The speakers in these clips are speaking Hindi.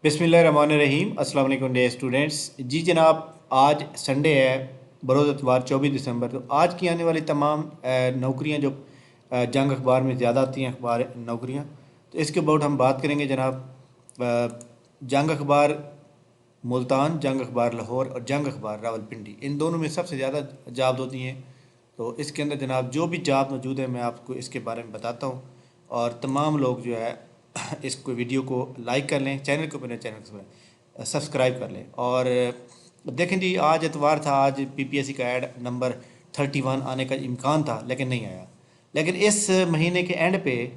बिस्मिल्लाहिर्रहमानिर्रहीम। अस्सलाम वालेकुम डियर स्टूडेंट्स। जी जनाब, आज संडे है, बरोज़ इतवार 24 दिसंबर। तो आज की आने वाली तमाम नौकरियां जो जंग अखबार में ज़्यादा आती हैं, अखबार नौकरियां, तो इसके अबाउट हम बात करेंगे जनाब। जंग अखबार मुल्तान, जंग अखबार लाहौर और जंग अखबार रावलपिंडी, इन दोनों में सबसे ज़्यादा जॉब होती हैं। तो इसके अंदर जनाब जो भी जॉब मौजूद है मैं आपको इसके बारे में बताता हूँ। और तमाम लोग जो है इसको वीडियो को लाइक कर लें, चैनल को मेरे चैनल को सब्सक्राइब कर लें। और देखें जी, आज एतवार था, आज पीपीएससी का ऐड नंबर 31 आने का इम्कान था लेकिन नहीं आया। लेकिन इस महीने के एंड पे,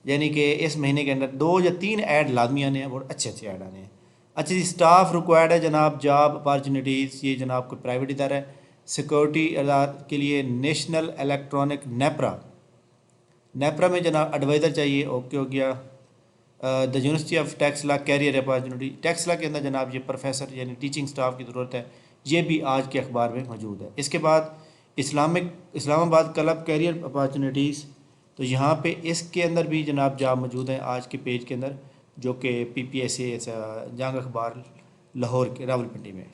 यानी कि इस महीने के अंदर 2 या 3 ऐड लाजमी आने हैं, बहुत अच्छे अच्छे ऐड आने हैं। अच्छा जी, स्टाफ रिक्वायर्ड है जनाब, जॉब अपॉर्चुनिटीज़, ये जनाब कोई प्राइवेट इदारा है। सिक्योरिटी के लिए नेशनल इलेक्ट्रॉनिक नेपरा में जनाब एडवाइज़र चाहिए, ओके हो गया। The university of tax law career opportunity, tax law के अंदर जनाब ये प्रोफेसर यानी टीचिंग स्टाफ की ज़रूरत है, ये भी आज के अखबार में मौजूद है। इसके बाद इस्लामाबाद क्लब कैरियर अपॉर्चुनिटीज़, तो यहाँ पे इसके अंदर भी जनाब जॉब मौजूद है आज के पेज के अंदर, जो कि पीपीएससी जंग अखबार लाहौर के रावलपिंडी में।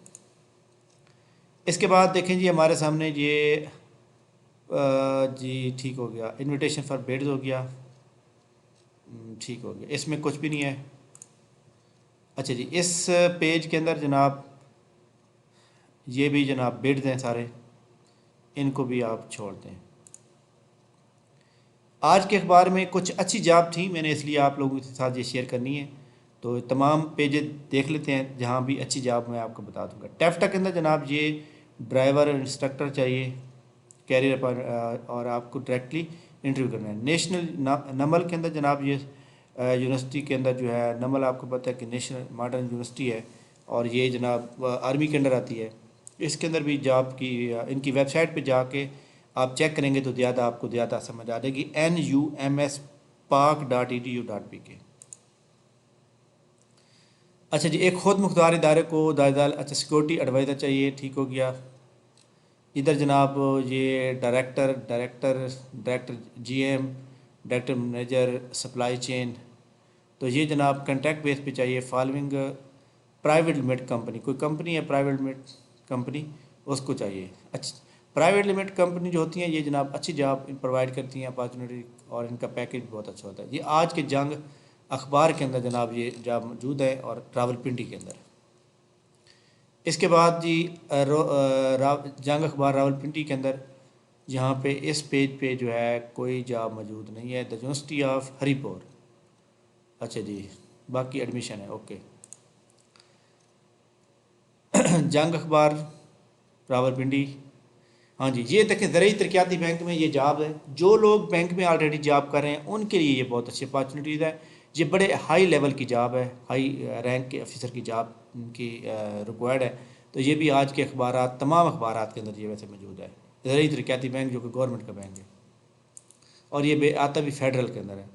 इसके बाद देखें जी, हमारे सामने ये जी ठीक हो गया, इनविटेशन फॉर बिड्स हो गया, ठीक हो गया, इसमें कुछ भी नहीं है। अच्छा जी, इस पेज के अंदर जनाब ये भी जनाब बिड्स हैं सारे, इनको भी आप छोड़ दें। आज के अखबार में कुछ अच्छी जॉब थी, मैंने इसलिए आप लोगों के साथ ये शेयर करनी है। तो तमाम पेज देख लेते हैं, जहाँ भी अच्छी जॉब मैं आपको बता दूंगा। टेफ्टा के अंदर जनाब ये ड्राइवर इंस्ट्रक्टर चाहिए, कैरियर पर, और आपको डायरेक्टली इंटरव्यू करना है। नेशनल नमल के अंदर जनाब ये यूनिवर्सिटी के अंदर जो है, नमल आपको पता है कि नेशनल मॉडर्न यूनिवर्सिटी है, और ये जनाब आर्मी के अंदर आती है। इसके अंदर भी जॉब की इनकी वेबसाइट पे जाके आप चेक करेंगे तो ज़्यादा आपको ज़्यादा समझ आ जाएगी। NUMSPARK.edu.pk। अच्छा जी, एक खुद मुख्तार इदारे को अच्छा सिक्योरिटी एडवाइज़र चाहिए, ठीक हो गया। इधर जनाब ये director GM, director manager supply chain, तो ये जनाब कंट्रैक्ट बेस पे चाहिए। फॉलोइंग प्राइवेट लिमिटेड कंपनी, कोई कंपनी है प्राइवेट लिमिटेड कंपनी, उसको चाहिए। अच्छा, प्राइवेट लिमिटेड कंपनी जो होती हैं ये जनाब अच्छी जॉब प्रोवाइड करती हैं, अपॉर्चुनिटी, और इनका पैकेज बहुत अच्छा होता है। ये आज के जंग अखबार के अंदर जनाब ये जॉब मौजूद है, और रावलपिंडी के अंदर। इसके बाद जी जंग अखबार रावलपिंडी के अंदर यहाँ पे इस पेज पे जो है कोई जॉब मौजूद नहीं है। द यूनिवर्सिटी ऑफ हरीपुर, अच्छा जी, बाकी एडमिशन है, ओके। जंग अखबार रावलपिंडी, हाँ जी, ये देखें ज़रूरी तरक्याती बैंक में ये जॉब है। जो लोग बैंक में ऑलरेडी जॉब कर रहे हैं उनके लिए ये बहुत अच्छी अपॉर्चुनिटीज़ है। ये बड़े हाई लेवल की जॉब है, हाई रैंक के ऑफिसर की जॉब की रिक्वायर्ड है। तो ये भी आज के अखबार, तमाम अखबार के अंदर ये वैसे मौजूद है। ज़रूरी तरक्याती बैंक जो कि गवर्नमेंट का बैंक है, और ये आता भी फेडरल के अंदर है।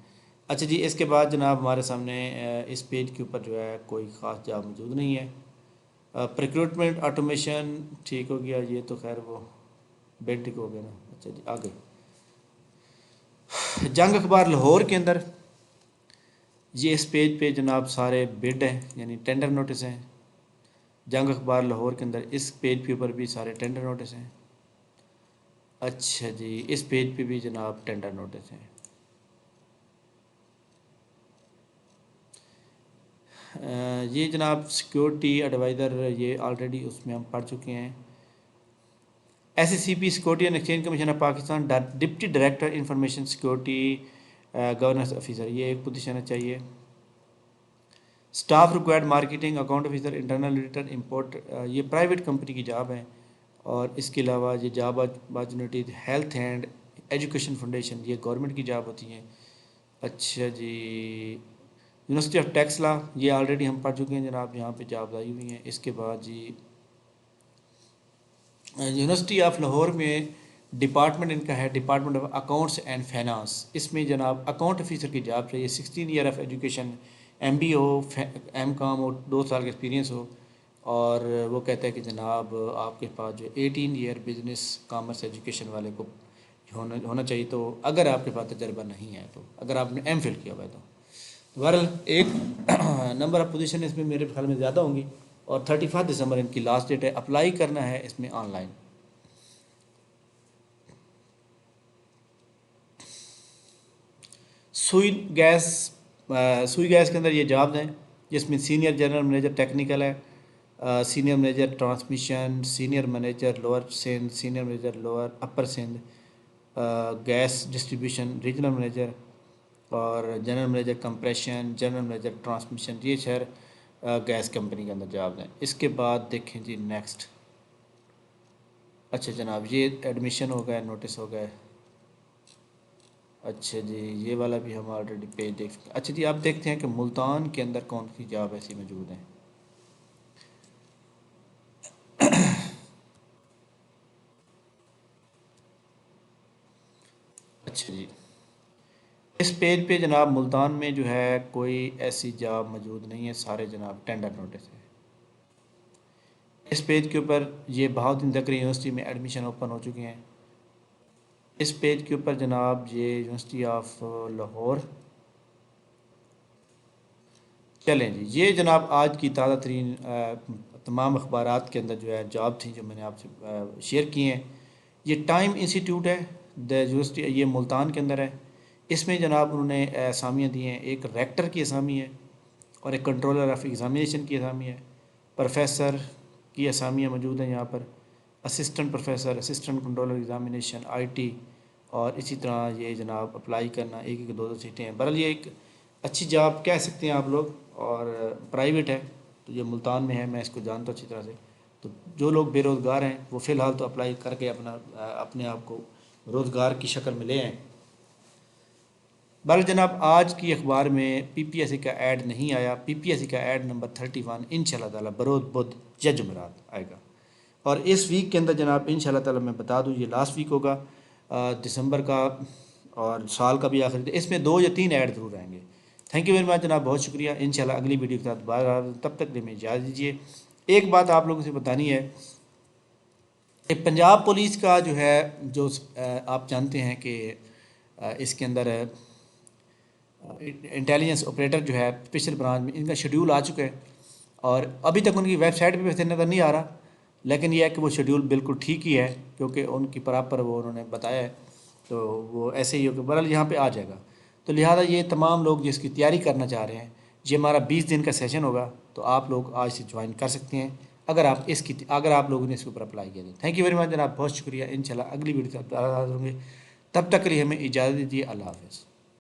अच्छा जी, इसके बाद जनाब हमारे सामने इस पेज के ऊपर जो है कोई ख़ास जॉब मौजूद नहीं है। रिक्रूटमेंट ऑटोमेशन, ठीक हो गया, ये तो खैर वो बेटिक हो गया ना। अच्छा जी, आगे जंग अखबार लाहौर के अंदर ये इस पेज पे जनाब सारे बिड हैं, यानी टेंडर नोटिस हैं। जंग अखबार लाहौर के अंदर इस पेज के ऊपर भी सारे टेंडर नोटिस हैं। अच्छा जी, इस पेज पे भी जनाब टेंडर नोटिस हैं। ये जनाब सिक्योरिटी एडवाइज़र, ये ऑलरेडी उसमें हम पढ़ चुके हैं। SCCP security and exchange commission of Pakistan, deputy director information security governance officer, ये एक पोजीशन चाहिए। Staff required marketing account officer, internal auditor, import, ये प्राइवेट कंपनी की जॉब है। और इसके अलावा ये job opportunity health and education foundation, ये गवर्नमेंट की जॉब होती हैं। अच्छा जी, यूनिवर्सिटी ऑफ टैक्स लॉ, ये ऑलरेडी हम पढ़ चुके हैं जनाब, यहाँ पे जॉब आई हुई हैं। इसके बाद जी यूनिवर्सिटी ऑफ लाहौर में डिपार्टमेंट इनका है department of accounts and finance, इसमें जनाब अकाउंट ऑफिसर की जॉब चाहिए। 16 ईयर ऑफ एजुकेशन, MBA हो, MCOM हो, 2 साल का एक्सपीरियंस हो। और वो कहता है कि जनाब आपके पास जो 18 ईयर बिजनेस कॉमर्स एजुकेशन वाले को होना चाहिए। तो अगर आपके पास तजर्बा नहीं है, तो अगर आपने MPhil किया हुआ है तो बहरहाल एक नंबर ऑफ़ पोजीशन इसमें मेरे ख्याल में ज़्यादा होंगी और 31 दिसंबर इनकी लास्ट डेट है। अप्लाई करना है इसमें ऑनलाइन। सुई गैस सुई गैस के अंदर ये जॉब्स हैं जिसमें सीनियर जनरल मैनेजर टेक्निकल है, senior manager transmission, senior manager lower Sindh, senior manager lower upper Sindh, gas distribution regional manager और general manager compression, general manager transmission. ये शहर गैस कंपनी के अंदर जॉब्स हैं। इसके बाद देखें जी नेक्स्ट। अच्छा जनाब ये एडमिशन हो गया, नोटिस हो गया। अच्छा जी ये वाला भी हम ऑलरेडी पेज देख सकते हैं। अच्छा जी आप देखते हैं कि मुल्तान के अंदर कौन सी जॉब ऐसी मौजूद हैं। अच्छा जी इस पेज पे जनाब मुल्तान में जो है कोई ऐसी जॉब मौजूद नहीं है, सारे जनाब टेंडर नोटिस है। इस पेज के ऊपर ये बहाउद्दीन ज़करी यूनिवर्सिटी में एडमिशन ओपन हो चुके हैं। इस पेज के ऊपर जनाब ये यूनिवर्सिटी ऑफ लाहौर। चलें जी ये जनाब आज की ताज़ा तरीन तमाम अखबारात के अंदर जो है जॉब थी जो मैंने आपसे शेयर किए हैं। ये टाइम इंस्टीट्यूट है द यूनिवर्सिटी, ये मुल्तान के अंदर है। इसमें जनाब उन्होंने असामियाँ दी हैं, एक रेक्टर की असामी है और एक कंट्रोलर ऑफ एग्ज़ामिनेशन की असामी है। प्रोफेसर की असामियाँ मौजूद हैं यहाँ पर, assistant professor, assistant controller examination IT, और इसी तरह ये जनाब अप्लाई करना एक एक दो दो सीटें हैं। बहरहाल ये एक अच्छी जॉब कह सकते हैं आप लोग और प्राइवेट है तो ये मुल्तान में है, मैं इसको जानता हूँ अच्छी तरह से। तो जो लोग बेरोज़गार हैं वो फ़िलहाल तो अप्लाई करके अपने आप को रोज़गार की शक्ल में ले आएँ। बहरहाल जनाब आज की अखबार में पीपीएससी का ऐड नहीं आया। पीपीएससी का ऐड नंबर 31 इंशाल्लाह ताला बरोज़ बुध या जुमेरात आएगा और इस वीक के अंदर जनाब इंशाल्लाह ताला मैं बता दूं ये लास्ट वीक होगा दिसंबर का और साल का भी आखिर। इसमें 2 या 3 ऐड ज़रूर आएंगे। थैंक यू वेरी मच जनाब, बहुत शुक्रिया। इंशाल्लाह अगली वीडियो के साथ बाहर, तब तक लिए इजाज़त दीजिए। एक बात आप लोगों से बतानी है कि पंजाब पुलिस का जो है जो आप जानते हैं कि इसके अंदर इंटेलिजेंस ऑपरेटर जो है स्पेशल ब्रांच में इनका शेड्यूल आ चुका है और अभी तक उनकी वेबसाइट पे वैसे नज़र नहीं आ रहा, लेकिन यह है कि वो शेड्यूल बिल्कुल ठीक ही है क्योंकि उनकी बराबर वो उन्होंने बताया है। तो वो ऐसे ही हो कि बहरहाल यहाँ पे आ जाएगा। तो लिहाजा ये तमाम लोग जिसकी तैयारी करना चाह रहे हैं, ये हमारा 20 दिन का सेशन होगा तो आप लोग आज से ज्वाइन कर सकते हैं अगर आप लोगों ने इसके ऊपर अप्लाई किया। तो थैंक यू वेरी मच जनाब, बहुत शुक्रिया। इंशाल्लाह अगली वीडियो तब तक के लिए हमें इजाज़त दीजिए। अल्लाह हाफ़िज़।